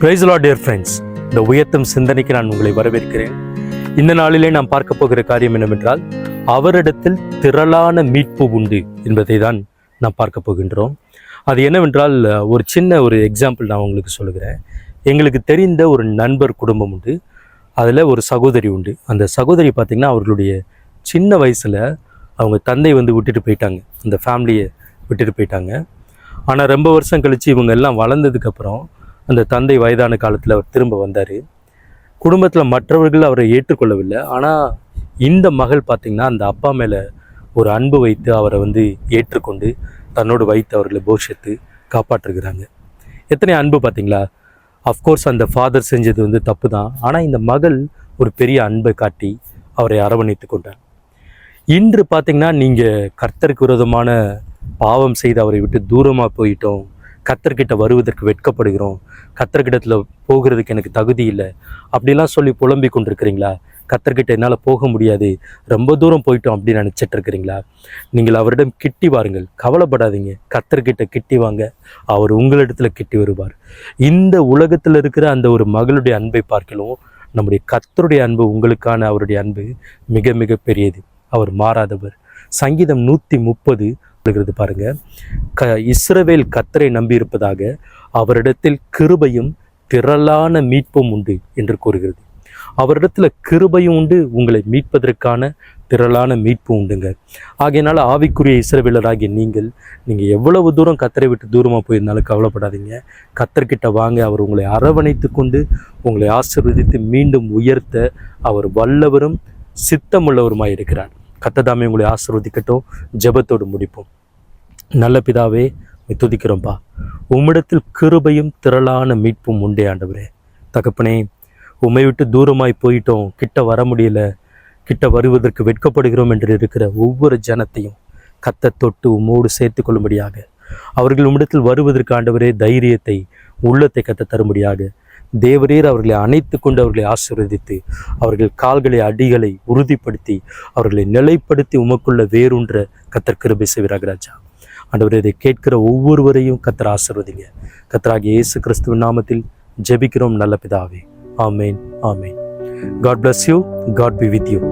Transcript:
Praise the Lord dear friends. இந்த உயர்த்தும் சிந்தனைக்கு நான் உங்களை வரவேற்கிறேன். இந்த நாளிலே நாம் பார்க்க போகிற காரியம் என்னவென்றால், அவரிடத்தில் திரளான மீட்பு உண்டு என்பதை தான் நாம் பார்க்க போகின்றோம். அது என்னவென்றால், ஒரு சின்ன எக்ஸாம்பிள் நான் உங்களுக்கு சொல்லுகிறேன். எங்களுக்கு தெரிந்த ஒரு நண்பர் குடும்பம் உண்டு. அதில் ஒரு சகோதரி உண்டு. அந்த சகோதரி பார்த்திங்கன்னா, அவர்களுடைய சின்ன வயசில் அவங்க தந்தை விட்டுட்டு போயிட்டாங்க. அந்த ஃபேமிலியை விட்டுட்டு போயிட்டாங்க. ஆனால் ரொம்ப வருஷம் கழித்து இவங்க எல்லாம் வளர்ந்ததுக்கப்புறம் அந்த தந்தை வயதான காலத்தில் அவர் திரும்ப வந்தார். குடும்பத்தில் மற்றவர்கள் அவரை ஏற்றுக்கொள்ளவில்லை. ஆனால் இந்த மகள் பார்த்திங்கன்னா, அந்த அப்பா மேலே ஒரு அன்பு வைத்து அவரை ஏற்றுக்கொண்டு தன்னோடு வைத்து அவர்களை போஷித்து காப்பாற்றுகிறாங்க. எத்தனை அன்பு பார்த்திங்களா? அஃப்கோர்ஸ் அந்த ஃபாதர் செஞ்சது தப்பு தான். ஆனால் இந்த மகள் ஒரு பெரிய அன்பை காட்டி அவரை அரவணைத்து கொண்டார். இன்று பார்த்திங்கன்னா, நீங்கள் கர்த்தருக்கு விரோதமான பாவம் செய்து அவரை விட்டு தூரமாக போயிட்டோம், கர்த்தர்கிட்ட வருவதற்கு வெட்கப்படுகிறோம், கர்த்தர்கிட்டத்தில் போகிறதுக்கு எனக்கு தகுதி இல்லை அப்படிலாம் சொல்லி புலம்பிக் கொண்டிருக்கிறீங்களா? கர்த்தர்கிட்ட என்னால் போக முடியாது, ரொம்ப தூரம் போயிட்டோம் அப்படின்னு நினச்சிட்டு இருக்கிறீங்களா? நீங்கள் அவரிடம் கிட்டி வாருங்கள், கவலைப்படாதீங்க. கர்த்தர்கிட்ட கிட்டி வாங்க, அவர் உங்களிடத்தில் கிட்டி வருவார். இந்த உலகத்தில் இருக்கிற அந்த ஒரு மகளுடைய அன்பை பார்க்கலாம், நம்முடைய கர்த்தருடைய அன்பு, உங்களுக்கான அவருடைய அன்பு மிக மிக பெரியது. அவர் மாறாதவர். சங்கீதம் 130 பாருங்க, இஸ்ரவேல் கர்த்தரை நம்பி இருப்பதாக, அவரிடத்தில் கிருபையும் திரளான மீட்பும் உண்டு என்று கூறுகிறது. அவரிடத்துல கிருபையும் உண்டு, உங்களை மீட்பதற்கான திரளான மீட்பு உண்டுங்க. ஆகையினால ஆவிக்குரிய இஸ்ரவேலராகிய நீங்கள் எவ்வளவு தூரம் கர்த்தரை விட்டு தூரமாக போயிருந்தாலும் கவலைப்படாதீங்க. கர்த்தர்கிட்ட வாங்க. அவர் உங்களை அரவணைத்து கொண்டு உங்களை ஆசீர்வதித்து மீண்டும் உயர்த்த அவர் வல்லவரும் சித்தமுள்ளவருமாய் இருக்கிறார். கர்த்தர் உங்களை ஆசீர்வதிக்கட்டும். ஜெபத்தோடு முடிப்போம். நல்ல பிதாவே, துதிக்கிறோம்ப்பா. உம்மிடத்தில் கிருபையும் திரளான மீட்பும் உண்டே ஆண்டவரே. தகப்பனே, உம்மை விட்டு தூரமாய் போயிட்டோம், கிட்ட வர முடியல, கிட்ட வருவதற்கு வெட்கப்படுகிறோம் என்று இருக்கிற ஒவ்வொரு ஜனத்தையும் கர்த்தர் தொட்டு உம்மோடு சேர்த்து கொள்ளும்படியாக, அவர்கள் உம்மிடத்தில் வருவதற்கு ஆண்டவரே தைரியத்தை, உள்ளத்தை கர்த்தர் தரும்படியாக, தேவரீர் அவர்களை அணைத்து கொண்டு அவர்களை ஆசீர்வதித்து, அவர்கள் கால்களை அடிகளை உறுதிப்படுத்தி அவர்களை நிலைப்படுத்தி உமக்குள்ள வேரூன்ற கர்த்தர் கிருபை செய்வீராக ராஜா. ஆண்டவரே, இதை கேட்கிற ஒவ்வொருவரையும் கர்த்தர் ஆசீர்வதிங்க. கர்த்தராகிய இயேசு கிறிஸ்துவின் நாமத்தில் ஜெபிக்கிறோம் நல்ல பிதாவே. ஆமேன், ஆமேன். God bless you. God be with you.